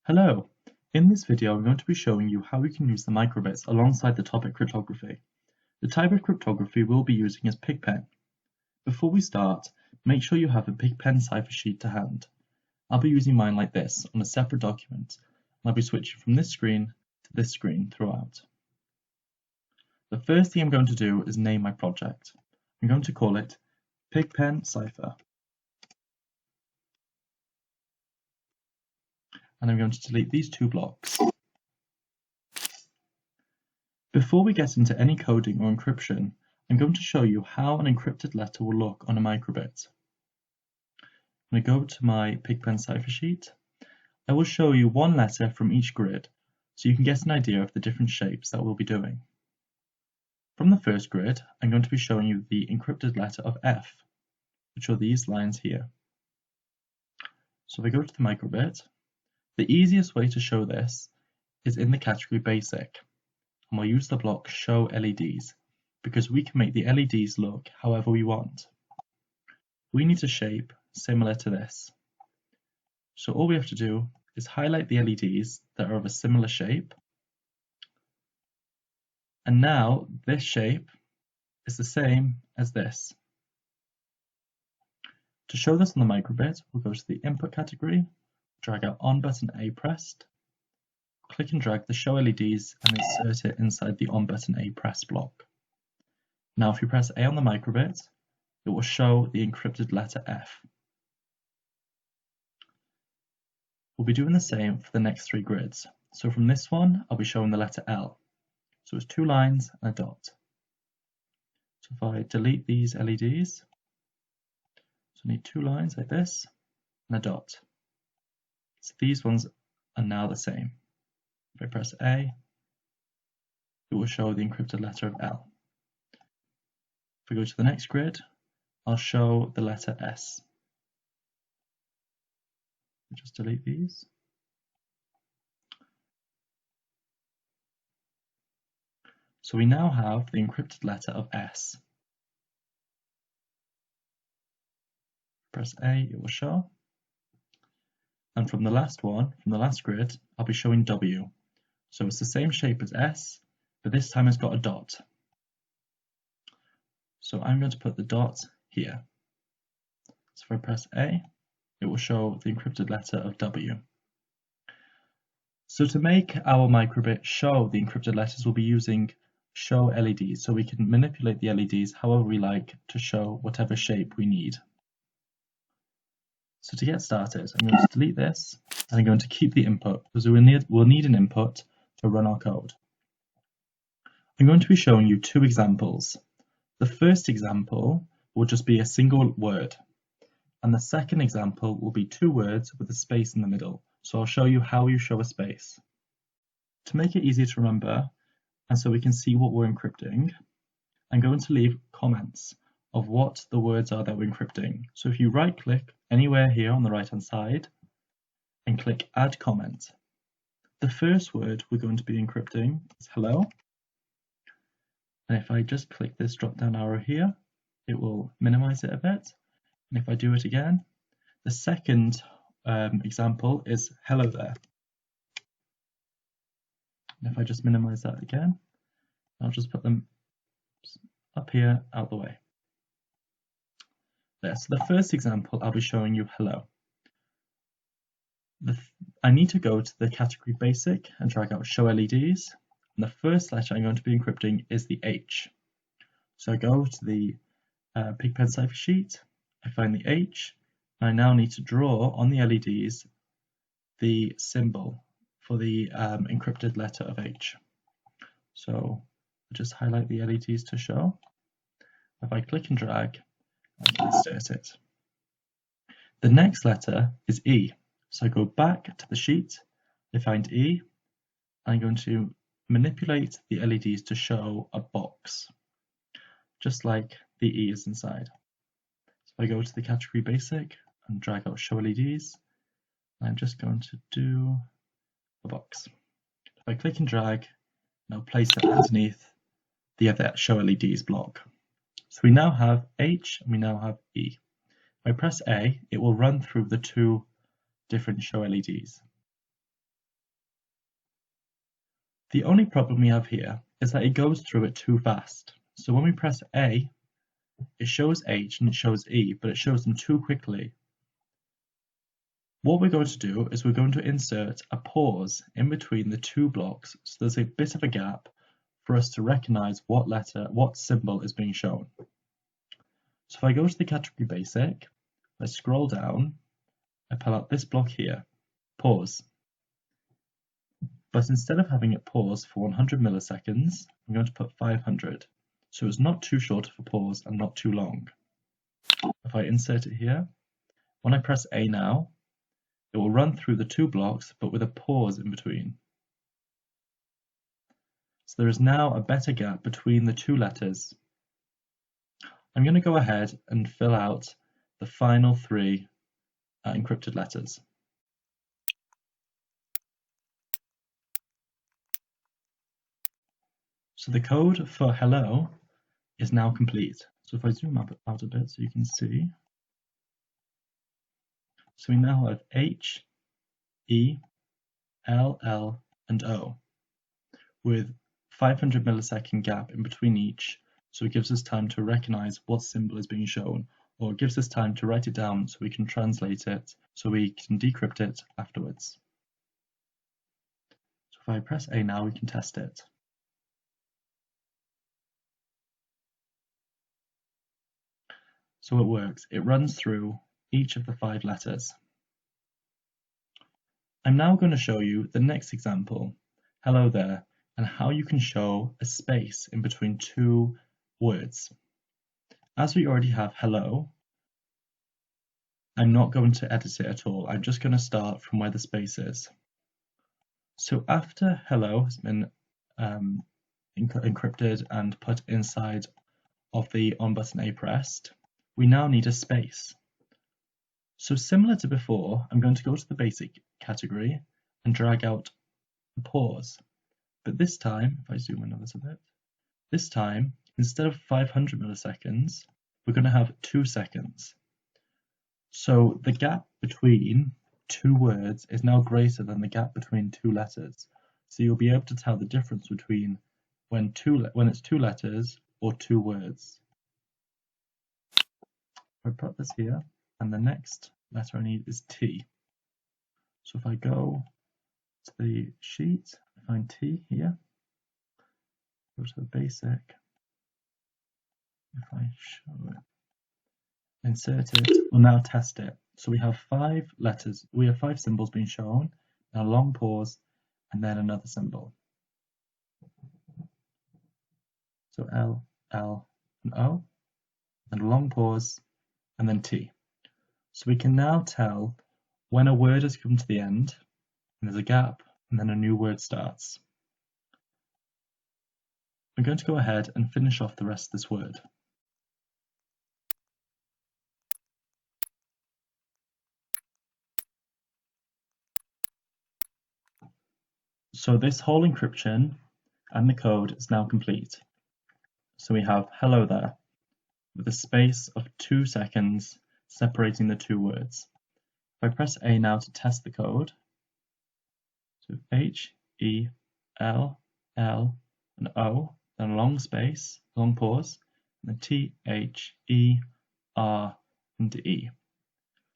Hello! In this video I'm going to be showing you how we can use the MicroBits alongside the topic cryptography. The type of cryptography we'll be using is Pigpen. Before we start, make sure you have a Pigpen cipher sheet to hand. I'll be using mine like this on a separate document, and I'll be switching from this screen to this screen throughout. The first thing I'm going to do is name my project. I'm going to call it Pigpen Cipher. And I'm going to delete these two blocks. Before we get into any coding or encryption, I'm going to show you how an encrypted letter will look on a microbit. I'm going to go to my Pigpen cipher sheet. I will show you one letter from each grid so you can get an idea of the different shapes that we'll be doing. From the first grid, I'm going to be showing you the encrypted letter of F, which are these lines here. So if I go to the microbit, the easiest way to show this is in the category basic, and we'll use the block show LEDs because we can make the LEDs look however we want. We need a shape similar to this. So all we have to do is highlight the LEDs that are of a similar shape, and now this shape is the same as this. To show this on the microbit, we'll go to the input category, drag out on button A pressed, click and drag the show LEDs and insert it inside the on button A pressed block. Now if you press A on the microbit, it will show the encrypted letter F. We'll be doing the same for the next three grids. So from this one, I'll be showing the letter L. So it's two lines and a dot. So if I delete these LEDs, so I need two lines like this and a dot. So these ones are now the same. If I press A, it will show the encrypted letter of L. If we go to the next grid, I'll show the letter S. Just delete these. So we now have the encrypted letter of S. Press A, it will show. And from the last one, from the last grid, I'll be showing W. So it's the same shape as S, but this time it's got a dot. So I'm going to put the dot here. So if I press A, it will show the encrypted letter of W. So to make our microbit show the encrypted letters, we'll be using show LEDs, so we can manipulate the LEDs however we like to show whatever shape we need. So to get started, I'm going to delete this and I'm going to keep the input because we'll need an input to run our code. I'm going to be showing you two examples. The first example will just be a single word, and the second example will be two words with a space in the middle. So I'll show you how you show a space. To make it easier to remember, and so we can see what we're encrypting, I'm going to leave comments of what the words are that we're encrypting. So if you right click anywhere here on the right hand side and click add comment, the first word we're going to be encrypting is hello. And if I just click this drop down arrow here, it will minimize it a bit. And if I do it again, the second example is hello there. And if I just minimize that again, I'll just put them up here out the way. There, so the first example, I'll be showing you hello. I need to go to the category basic and drag out show LEDs. And the first letter I'm going to be encrypting is the H. So I go to the Pigpen cipher sheet, I find the H, and I now need to draw on the LEDs the symbol for the encrypted letter of H. So I just highlight the LEDs to show. If I click and drag, I can insert it. The next letter is E. So I go back to the sheet, I find E, and I'm going to manipulate the LEDs to show a box, just like the E is inside. So I go to the category basic and drag out show LEDs. I'm just going to do a box. If I click and drag, I'll place it underneath the other show LEDs block. So we now have H and we now have E. If I press A, it will run through the two different show LEDs. The only problem we have here is that it goes through it too fast. So when we press A, it shows H and it shows E, but it shows them too quickly. What we're going to do is we're going to insert a pause in between the two blocks, so there's a bit of a gap for us to recognize what symbol is being shown. So if I go to the category basic, I scroll down, I pull out this block here, pause. But instead of having it pause for 100 milliseconds, I'm going to put 500. So it's not too short of a pause and not too long. If I insert it here, when I press A now, it will run through the two blocks but with a pause in between. So there is now a better gap between the two letters. I'm going to go ahead and fill out the final three encrypted letters. So the code for hello is now complete. So if I zoom out a bit so you can see. So we now have H, E, L, L, and O with 500 millisecond gap in between each, so it gives us time to recognize what symbol is being shown, or it gives us time to write it down so we can translate it, so we can decrypt it afterwards. So if I press A now, we can test it. So it works. It runs through each of the 5 letters. I'm now going to show you the next example, hello there, and how you can show a space in between two words. As we already have hello, I'm not going to edit it at all. I'm just going to start from where the space is. So after hello has been encrypted and put inside of the on button A pressed, we now need a space. So similar to before, I'm going to go to the basic category and drag out a pause. But this time, if I zoom in a little bit, this time, instead of 500 milliseconds, we're going to have 2 seconds. So the gap between two words is now greater than the gap between two letters. So you'll be able to tell the difference between when it's 2 letters or 2 words. I put this here, and the next letter I need is T. So if I go to the sheet, I find T here, go to the basic, if I show it, insert it, we'll now test it. So we have 5 letters, we have 5 symbols being shown, a long pause, and then another symbol. So L, L, and O, and a long pause, and then T. So we can now tell when a word has come to the end, and there's a gap, and then a new word starts. I'm going to go ahead and finish off the rest of this word. So this whole encryption and the code is now complete. So we have hello there, with a space of 2 seconds separating the 2 words. If I press A now to test the code, so H, E, L, L, and O, then a long space, long pause, and then T, H, E, R, and E.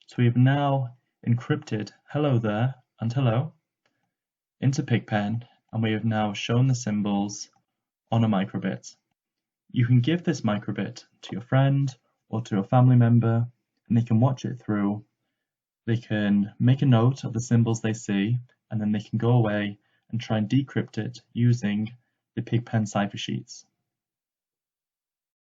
So we have now encrypted hello there and hello into Pigpen, and we have now shown the symbols on a microbit. You can give this microbit to your friend or to a family member, and they can watch it through. They can make a note of the symbols they see, and then they can go away and try and decrypt it using the Pigpen cipher sheets.